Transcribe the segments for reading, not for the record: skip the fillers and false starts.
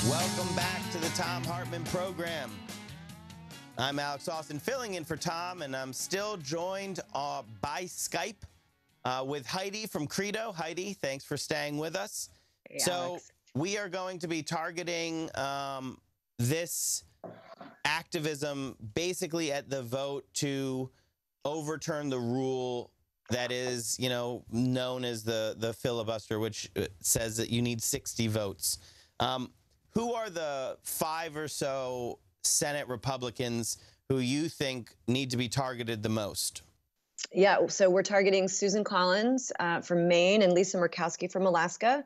Welcome back to the Thom Hartmann Program. I'm Alex Lawson, filling in for Tom, and I'm still joined by Skype with Heidi from CREDO. Heidi, thanks for staying with us. Hey, so Alex. We are going to be targeting this activism basically at the vote to overturn the rule that is, known as the filibuster, which says that you need 60 votes. Who are the 5 or so Senate Republicans who you think need to be targeted the most? Yeah, so we're targeting Susan Collins from Maine and Lisa Murkowski from Alaska.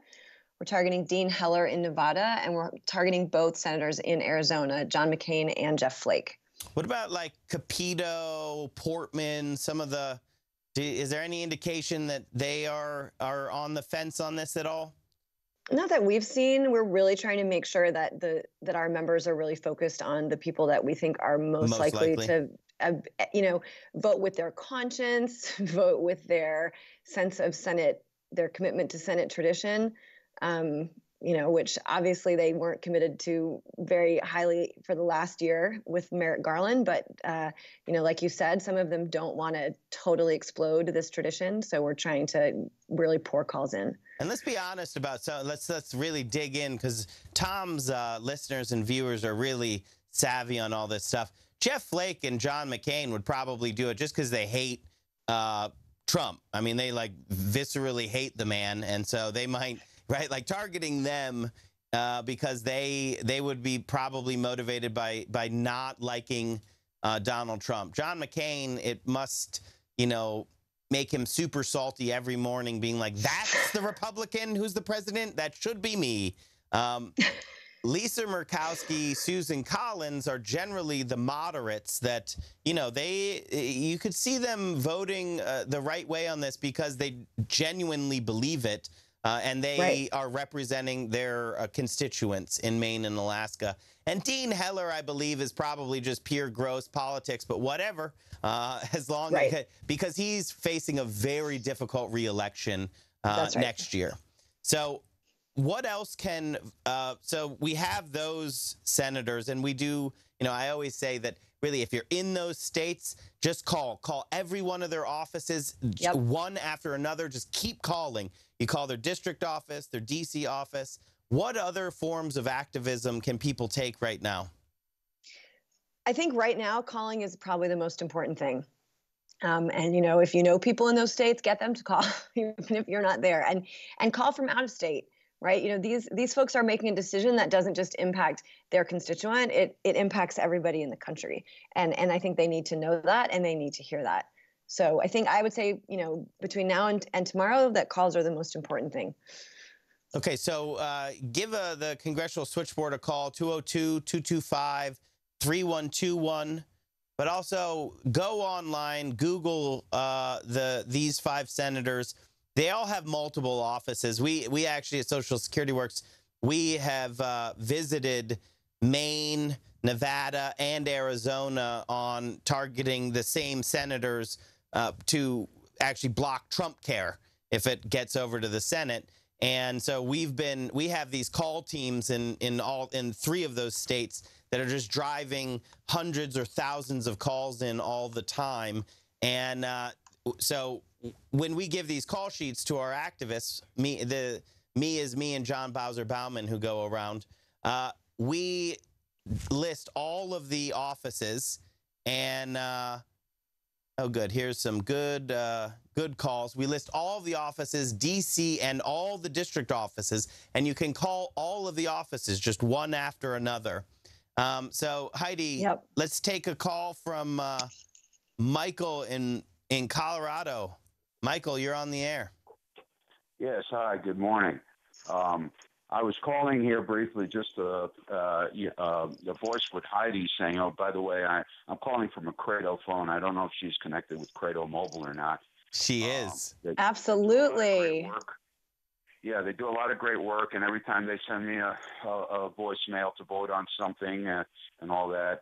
We're targeting Dean Heller in Nevada, and we're targeting both senators in Arizona, John McCain and Jeff Flake. What about like Capito, Portman, some of the, is there any indication that they are on the fence on this at all? Not that we've seen. We're really trying to make sure that that our members are really focused on the people that we think are most likely to, vote with their conscience, vote with their sense of Senate, their commitment to Senate tradition, which obviously they weren't committed to very highly for the last year with Merrick Garland. But, like you said, some of them don't want to totally explode this tradition. So we're trying to really pour calls in. And let's be honest about, so let's really dig in, because Tom's listeners and viewers are really savvy on all this stuff. Jeff Flake and John McCain would probably do it just because they hate Trump. I mean, they like viscerally hate the man. And so they might, right, like targeting them because they would be probably motivated by not liking Donald Trump. John McCain, it must, make him super salty every morning, being like, that's the Republican who's the president? That should be me. Lisa Murkowski, Susan Collins are generally the moderates that, you could see them voting the right way on this because they genuinely believe it. And they are representing their constituents in Maine and Alaska. And Dean Heller, I believe, is probably just pure gross politics, but whatever, as long as, because he's facing a very difficult reelection next year. So what else can, so we have those senators, and we do, I always say that really, if you're in those states, just call every one of their offices, one after another, just keep calling. You call their district office, their DC office. What other forms of activism can people take right now? I think right now calling is probably the most important thing. And, if you know people in those states, get them to call, even if you're not there, and call from out of state. Right. These folks are making a decision that doesn't just impact their constituent. It impacts everybody in the country. And I think they need to know that, and they need to hear that. So I think I would say, between now and tomorrow, that calls are the most important thing. Okay. So give the Congressional Switchboard a call, 202-225-3121. But also go online, Google these 5 senators. They all have multiple offices. We actually at Social Security Works, we have visited Maine, Nevada, and Arizona on targeting the same senators to actually block Trump care if it gets over to the Senate. And so we have these call teams in 3 of those states that are just driving hundreds or thousands of calls in all the time. And so when we give these call sheets to our activists, me and John Bowser Bauman who go around, we list all of the offices, and oh, good. Here's some good calls. We list all of the offices, DC, and all the district offices, and you can call all of the offices just one after another. So Heidi, let's take a call from Michael in Colorado. Michael, you're on the air. Yes, hi, good morning. I was calling here briefly just the voice with Heidi saying, oh, by the way, I'm calling from a CREDO phone. I don't know if she's connected with CREDO Mobile or not. She is. Absolutely. Yeah, they do a lot of great work, and every time they send me a voicemail to vote on something and all that,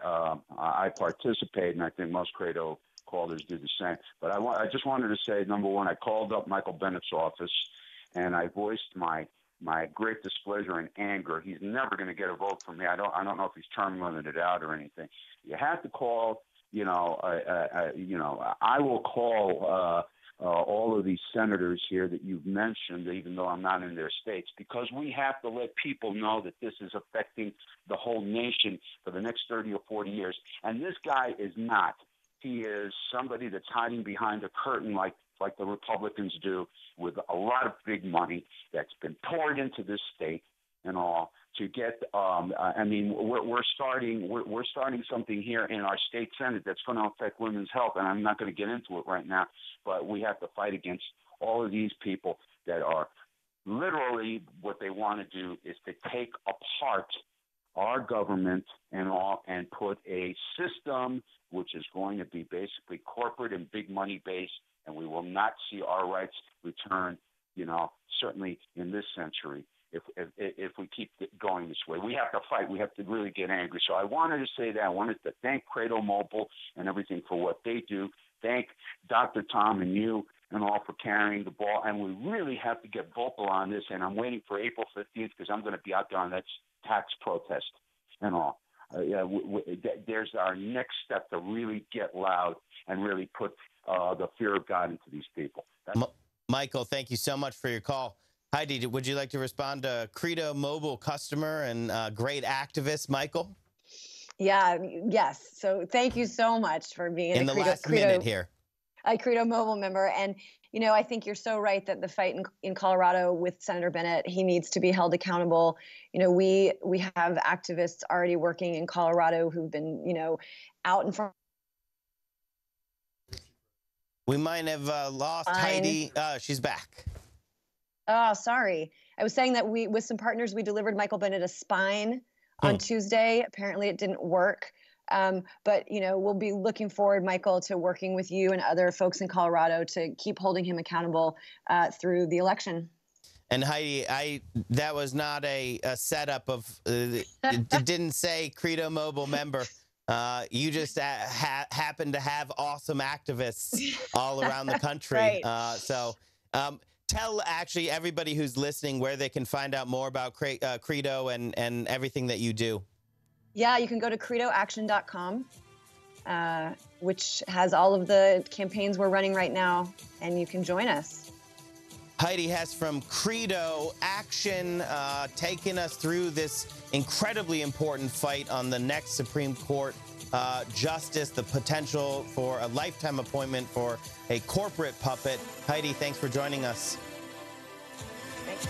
I participate, and I think most CREDO callers do the same. But I just wanted to say, number one, I called up Michael Bennett's office, and I voiced my my great displeasure and anger. He's never going to get a vote from me. I don't know if he's term limited out or anything. You have to call. I will call all of these senators here that you've mentioned, even though I'm not in their states, because we have to let people know that this is affecting the whole nation for the next 30 or 40 years. And this guy is not. He is somebody that's hiding behind a curtain like the Republicans do, with a lot of big money that's been poured into this state and all to get. We're starting something here in our state Senate that's going to affect women's health, and I'm not going to get into it right now. But we have to fight against all of these people that are literally what they want to do is to take apart our government and all, and put a system which is going to be basically corporate and big money based, and we will not see our rights returned, certainly in this century. If we keep going this way, we have to fight. We have to really get angry. So I wanted to say that. I wanted to thank CREDO Mobile and everything for what they do. Thank Dr. Thom and you and all for carrying the ball. And we really have to get vocal on this. And I'm waiting for April 15th because I'm going to be out there on that tax protest and all. There's our next step to really get loud and really put the fear of God into these people. Michael, thank you so much for your call. Heidi, would you like to respond to CREDO Mobile customer and great activist, Michael? Yes. So thank you so much for being in the last minute here. A CREDO Mobile member. And, I think you're so right that the fight in Colorado with Senator Bennett, he needs to be held accountable. We have activists already working in Colorado who've been, out in front. We might have lost Heidi. She's back. Oh, sorry. I was saying that with some partners, we delivered Michael Bennett a spine on Tuesday. Apparently it didn't work. But, we'll be looking forward, Michael, to working with you and other folks in Colorado to keep holding him accountable through the election. And Heidi, that was not a setup of, it didn't say CREDO Mobile member. You just happen to have awesome activists all around the country. Right. Tell actually everybody who's listening where they can find out more about CREDO and everything that you do. Yeah, you can go to CREDOAction.com, which has all of the campaigns we're running right now, and you can join us. Heidi Hess from CREDO Action, taking us through this incredibly important fight on the next Supreme Court justice, the potential for a lifetime appointment for a corporate puppet. Heidi, thanks for joining us. Thanks.